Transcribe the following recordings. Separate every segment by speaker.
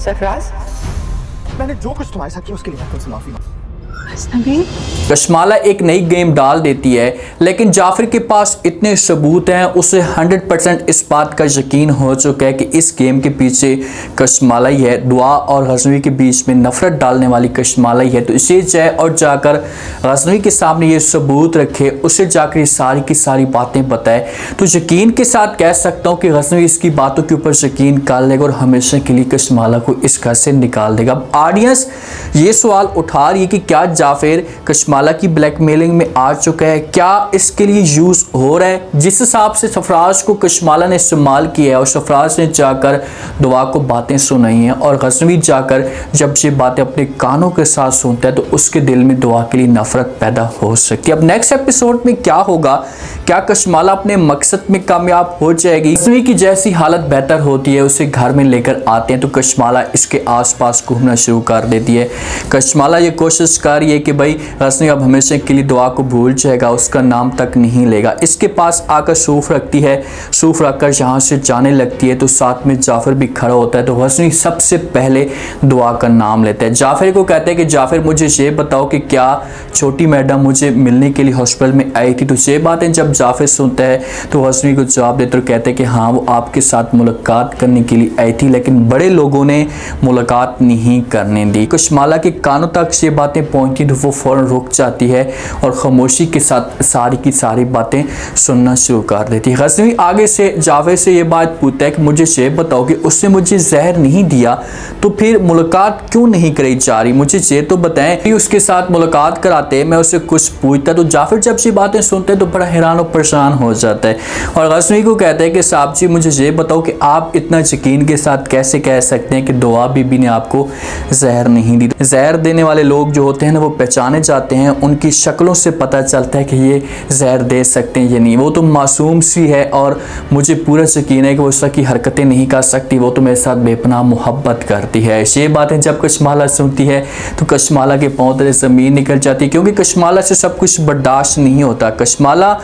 Speaker 1: सरफराज, मैंने जो कुछ तुम्हारे साथ किया उसके लिए मैं तुमसे माफी मांगता हूं।
Speaker 2: कशमाला एक नई गेम डाल देती है, लेकिन जाफर के पास इतने सबूत हैं, उसे 100% इस बात का यकीन हो चुका है कि इस गेम के पीछे कशमाला ही है। दुआ और गजनवी के बीच में नफरत डालने वाली कशमाला ही है। तो इसे जाए और जाकर गजनवी के सामने ये सबूत रखे, उसे जाकर ये सारी की सारी बातें बताए, तो यकीन के साथ कह सकता हूँ कि गजनवी इसकी बातों के ऊपर यकीन कर लेगा और हमेशा के लिए कशमाला को इस घर से निकाल देगा। अब ऑडियंस ये सवाल उठा रही है कि क्या जाफिर कशमाला की ब्लैकमेलिंग में आ चुका है, क्या इसके लिए यूज हो रहा है। जिस हिसाब से सरफराज को कशमाला ने इस्तेमाल किया है और सरफराज ने जाकर दुआ को बातें सुनाई हैं और गजनवी जाकर जब ये बातें अपने कानों के साथ सुनता है तो उसके दिल में दुआ के लिए नफरत पैदा हो सकती है। अब नेक्स्ट एपिसोड में क्या होगा, क्या कशमाला अपने मकसद में कामयाब हो जाएगी। गजनवी की जैसी हालत बेहतर होती है, उसे घर में लेकर आते हैं तो कशमाला इसके आसपास घूमना शुरू कर देती है। कशमाला ये कोशिश कर रही है कि भाई गजनवी अब हमेशा के लिए दुआ को भूल जाएगा, उसका नाम तक नहीं लेगा। इसके पास आकर सूफ रखती है, सूफ रखकर यहाँ से जाने लगती है तो साथ में जाफर भी खड़ा होता है। तो गजनवी सबसे पहले दुआ का नाम लेता है। जाफर को कहता है कि जाफर मुझे ये बताओ कि क्या छोटी मैडम मुझे मिलने के लिए हॉस्पिटल में आई थी। तो ये बातें जब जाफर सुनता है तो गजनवी को जवाब देते और कहते हैं कि हाँ वो आपके साथ मुलाकात करने के लिए आई थी, लेकिन बड़े लोगों ने मुलाकात नहीं करने दी। कशमाला के कानों तक ये बातें पहुंची तो वो फौरन रुक जाती है और खामोशी के साथ सारी की सारी बातें सुनना शुरू कर देती है। गजनवी आगे से जावेद से ये बात पूछता है कि मुझे ये बताओ कि उसने मुझे जहर नहीं दिया तो फिर मुलाकात क्यों नहीं कराई जा रही, मुझे ये तो बताएं कि उसके साथ मुलाकात कराते मैं उससे कुछ पूछता। तो जाफर जब ये बातें सुनते हैं तो बड़ा हैरान और परेशान हो जाता है और गजनवी को कहता है कि साहब जी मुझे ये बताओ कि आप इतना यकीन के साथ कैसे कह सकते हैं कि दुआ बीबी ने आपको जहर नहीं दी। जहर देने वाले लोग जो होते हैं ना वो पहचाने जाते हैं, उनकी शक्लों से पता चलता है कि ये जहर दे सकते हैं या नहीं। वो तो मासूम सी है और मुझे पूरा यकीन है कि वो इस तरह की हरकतें नहीं कर सकती, वो तो मेरे साथ बेपनाह मोहब्बत करती है। ये बातें जब कशमाला सुनती है तो कशमाला के पांव तले ज़मीन निकल जाती है, क्योंकि कशमाला से सब कुछ बर्दाश्त नहीं होता। कशमाला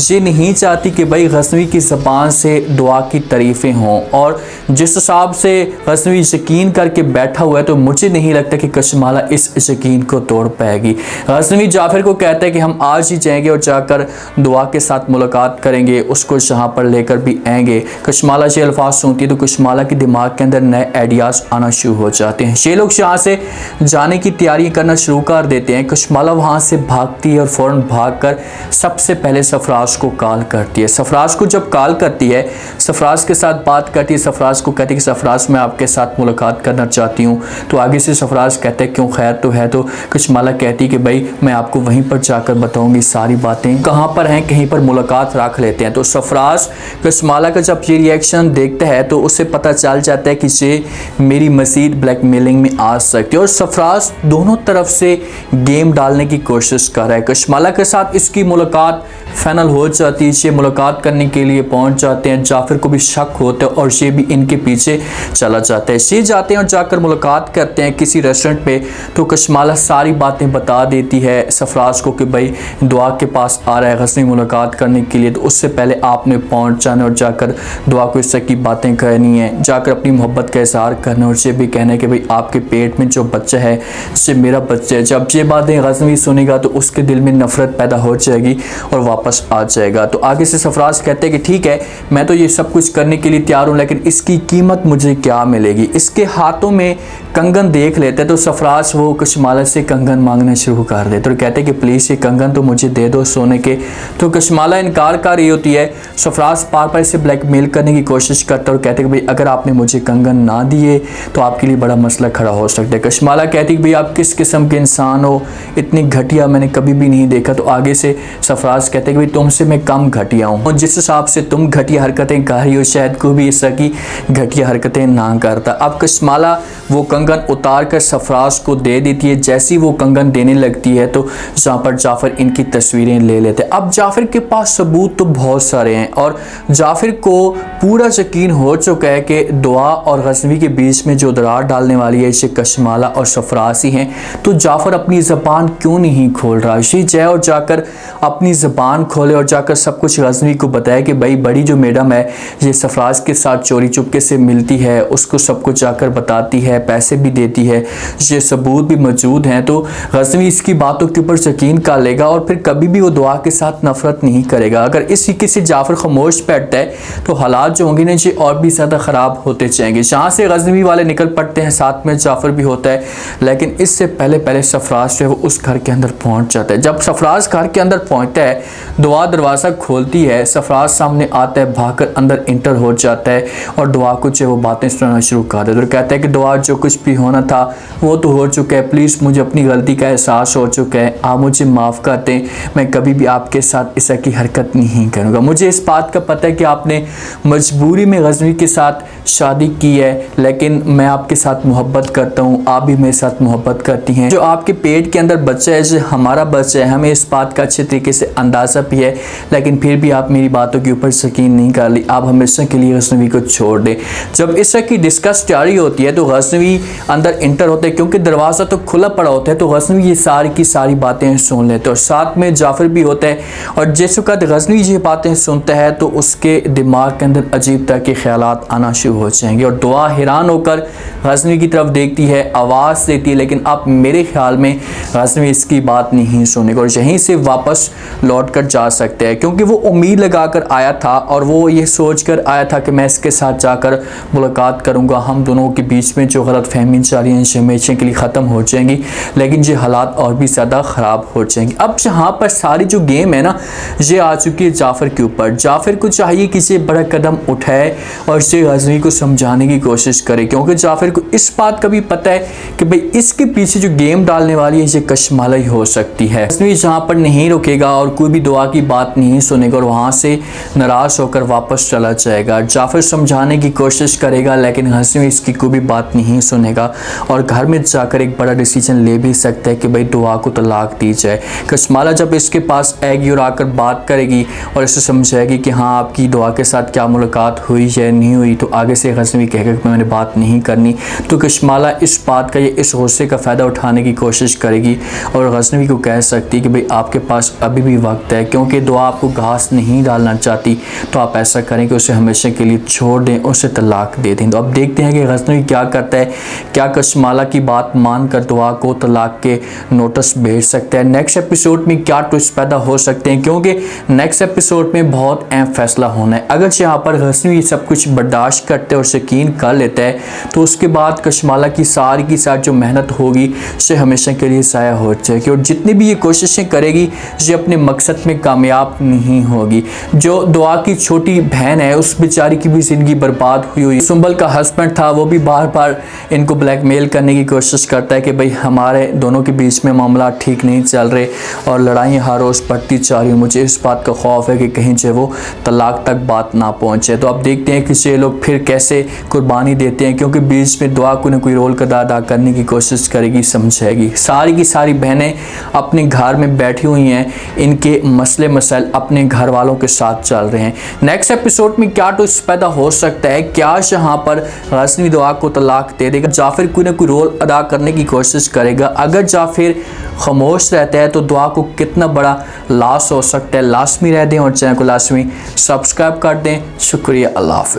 Speaker 2: ये नहीं चाहती कि भाई गजनवी की ज़बान से दुआ की तारीफ़ें हों, और जिस हिसाब से गजनवी यकीन करके बैठा हुआ है तो मुझे नहीं लगता कि कशमाला इस यकीन को तोड़ पाएगी। गजनवी जाफर को कहता है कि हम आज ही जाएंगे और जाकर दुआ के साथ मुलाकात करेंगे, उसको यहाँ पर लेकर भी आएंगे। कशमाला ये अल्फाज सुनती है तो कशमाला के दिमाग के अंदर नए आइडियाज़ आना शुरू हो जाते हैं। ये लोग यहाँ से जाने की तैयारी करना शुरू कर देते हैं। कशमाला वहाँ से भागती है और फ़ौरन भागकर सबसे पहले सरफराज को कॉल करती है। सरफराज को जब कॉल करती है, सरफराज के साथ बात करती है, सरफराज को कहती है कि सरफराज मैं आपके साथ मुलाकात करना चाहती हूँ। तो आगे से सरफराज कहते हैं क्यों, खैर तो है। तो कशमाला कहती है कि भाई मैं आपको वहीं पर जाकर बताऊंगी सारी बातें, कहाँ पर हैं कहीं पर मुलाकात रख लेते हैं। तो सरफराज कशमाला का जब ये रिएक्शन देखता है तो उसे पता चल जाता है कि ये मेरी मज़ीद ब्लैकमेलिंग में आ सकती है और सरफराज दोनों तरफ से गेम डालने की कोशिश कर रहा है। कशमाला के साथ इसकी मुलाकात फाइनल हो जाती है, ये मुलाकात करने के लिए पहुंच जाते हैं। जाफर को भी शक होता है और ये भी इनके पीछे चला जाता है। ये जाते हैं और जाकर मुलाकात करते हैं किसी रेस्टोरेंट पे। तो कशमाला सारी बातें बता देती है सरफराज को कि भाई दुआ के पास आ रहा है गजनवी मुलाकात करने के लिए, तो उससे पहले आपने पहुंच जाना और जाकर दुआ को इस तरह की बातें करनी है, जाकर अपनी मोहब्बत का इजहार करना और ये भी कहना है कि भाई आपके पेट में जो बच्चा है ये मेरा बच्चा है। जब ये बातें गजनवी सुनेगा तो उसके दिल में नफरत पैदा हो जाएगी और वापस आ जाएगा। तो आगे से सरफराज कहते हैं कि ठीक है मैं तो ये सब कुछ करने के लिए तैयार हूँ, लेकिन इसकी कीमत मुझे क्या मिलेगी। इसके हाथों में कंगन देख लेते हैं तो सरफराज वो कशमाला से कंगन मांगना शुरू कर देते और कहते हैं कि प्लीज़ ये कंगन तो मुझे दे दो सोने के। तो कशमाला इनकार कर रही होती है। सरफराज बार बार इसे ब्लैकमेल करने की कोशिश करता है और कहते हैं कि भाई अगर आपने मुझे कंगन ना दिए तो आपके लिए बड़ा मसला खड़ा हो सकता है। कशमाला कहती है कि भाई आप किस किस्म के इंसान हो, इतनी घटिया मैंने कभी भी नहीं देखा। तो आगे से सरफराज कहते हैं कि भाई तुमसे मैं कम घटिया हूँ और जिस हिसाब से तुम घटिया हरकतें कर रही हो शायद कोई भी इस तरह की घटिया हरकतें ना करता। अब कशमाला वो कंगन उतार कर सरफराज को दे देती है। जैसी वो कंगन देने लगती है तो जहाँ पर जाफर इनकी तस्वीरें ले लेते हैं। अब जाफर के पास सबूत तो बहुत सारे हैं और जाफर को पूरा यकीन हो चुका है कि दुआ और गजनवी के बीच में जो दरार डालने वाली है इसे कशमाला और सरफराज ही हैं। तो जाफर अपनी ज़बान क्यों नहीं खोल रहा, इसी जाए और जाकर अपनी ज़बान खोले और जाकर सब कुछ गजनवी को बताया कि भाई बड़ी जो मैडम है ये सरफराज के साथ चोरी चुपके से मिलती है, उसको सब कुछ जाकर बताती है, पैसे भी देती है, ये सबूत भी मौजूद हैं। तो गजनवी इसकी बातों के ऊपर यकीन कर लेगा और फिर कभी भी वो दुआ के साथ नफरत नहीं करेगा। अगर इस तरीके से जाफर खामोश बैठता है तो हालात जो होंगे ना जी और भी ज़्यादा ख़राब होते जाएंगे। जहाँ से गजनवी वाले निकल पड़ते हैं साथ में जाफर भी होता है, लेकिन इससे पहले सरफराज जो है वो उस घर के अंदर पहुँच जाता है। जब सरफराज घर के अंदर पहुँचता है, दुआ दरवाज़ा खोलती है, सरफराज सामने आता है, भागकर अंदर इंटर हो जाता है और दुआ को जो है वो बातें सुनाना शुरू कर देता है। तो कहता है कि दुआ जो कुछ भी होना था वो तो हो चुका है, प्लीज़ मुझे अपनी गलती का एहसास हो चुका है, आप मुझे माफ़ कर दें, मैं कभी भी आपके साथ इस की हरकत नहीं करूँगा। मुझे इस बात का पता है कि आपने मजबूरी में गजनवी के साथ शादी की है, लेकिन मैं आपके साथ मोहब्बत करता हूँ, आप भी मेरे साथ मोहब्बत करती हैं। जो आपके पेट के अंदर बच्चा है, जो हमारा बच्चा है, हमें इस बात का अच्छे तरीके से अंदाज़ा भी है, लेकिन फिर भी आप मेरी बातों के ऊपर यकीन नहीं कर ली, आप हमेशा के लिए गजनवी को छोड़ दें। जब इस की डिस्कस जारी होती है तो गजनवी अंदर इंटर होते हैं, क्योंकि दरवाज़ा तो खुला पड़ा होता है, तो गजनवी ये सारी की सारी बातें सुन लेते हैं और साथ में जाफर भी होता है। और जिस वक्त गजनवी ये बातें सुनता है तो उसके दिमाग के अंदर अजीब तरह के ख्यालात आना शुरू हो जाएंगे और दुआ हैरान होकर गजनवी की तरफ देखती है, आवाज़ देती है, लेकिन अब मेरे ख्याल में गजनवी इसकी बात नहीं सुनेगा और यहीं से वापस लौट कर जा सकते हैं, क्योंकि वो उम्मीद लगा कर आया था और वो ये सोच कर आया था कि मैं इसके साथ जाकर मुलाकात करूँगा, हम दोनों के बीच में जो गलत फहमी चली है हमेशा के लिए ख़त्म हो जाएंगी, लेकिन ये हालात और भी ज़्यादा ख़राब हो जाएंगे। अब यहाँ पर सारी जो गेम है ना ये आ चुकी है जाफर के ऊपर। जाफर को चाहिए कि ये बड़ा कदम उठाए और इसे गजनवी को समझाने की कोशिश करे, क्योंकि जाफर को इस बात का भी पता है कि भाई इसके पीछे जो गेम डालने वाली है ये कशमाला ही हो सकती है। गजनवी यहाँ पर नहीं रुकेगा और कोई भी दुआ की बात नहीं सुनेगा और वहाँ से नाराज़ होकर वापस चला जाएगा। जाफर समझाने की कोशिश करेगा, लेकिन गजनवी इसकी कोई भी बात नहीं सुनेगा और घर में जाकर एक बड़ा डिसीजन ले भी सकता है कि भाई दुआ को तलाक दी जाए। कशमाला जब इसके पास आएगी और आकर बात करेगी और इसे समझाएगी कि हाँ आपकी दुआ के साथ क्या मुलाकात हुई है नहीं हुई, तो आगे से गजनवी कहेगा कि मैंने बात नहीं करनी। तो कशमाला इस बात का इस गुस्से का फ़ायदा उठाने की कोशिश करेगी और गजनवी को कह सकती है कि भाई आपके पास अभी भी वक्त है, क्योंकि दुआ आपको घास नहीं डालना चाहती, तो आप ऐसा करें कि उसे हमेशा के लिए छोड़ दें, उसे तलाक दे दें। तो अब देखते हैं कि गजनवी क्या करता है, क्या कशमाला की बात मानकर दुआ को तलाक के नोटिस भेज सकता है। नेक्स्ट एपिसोड में क्या ट्विस्ट पैदा हो सकते हैं, क्योंकि नेक्स्ट एपिसोड में बहुत अहम फैसला होना है। अगर यहाँ पर गजनवी सब कुछ बर्दाश्त करते और यकीन कर लेता है तो उसके बाद कशमाला की सारी जो मेहनत होगी उसे हमेशा के लिए ज़ाया हो जाएगी और जितनी भी ये कोशिशें करेगी ये अपने मकसद में कामयाब नहीं होगी। जो दुआ की छोटी बहन है उस बेचारी की भी ज़िंदगी बर्बाद हुई। सुंबल का हस्बैंड था, वो भी बार बार इनको ब्लैकमेल करने की कोशिश करता है कि भाई हमारे दोनों के बीच में मामला ठीक नहीं चल रहे और लड़ाइयाँ हर रोज़ बढ़ती जा रही। मुझे इस बात का खौफ है कि कहीं जो वो तलाक तक बात ना पहुँचे। तो अब देखते हैं कि ये लोग फिर कैसे कुर्बानी देते हैं, क्योंकि बीच में दुआ को न कोई रोल अदा करने की कोशिश करेगी, समझाएगी। सारी की सारी बहनें अपने घर में बैठी हुई हैं, इनके मसले मसाइल अपने घर वालों के साथ चल रहे हैं। नेक्स्ट एपिसोड में क्या ट्विस्ट पैदा हो सकता है, क्या यहाँ पर गजनवी दुआ को तलाक दे देगा, जाफिर कोई ना कोई रोल अदा करने की कोशिश करेगा। अगर जाफिर खामोश रहता है तो दुआ को कितना बड़ा लॉस हो सकता है। लाजमी रह दें और चैनल को लाजमी सब्सक्राइब कर दें। शुक्रिया, अल्लाह हाफ़िज़।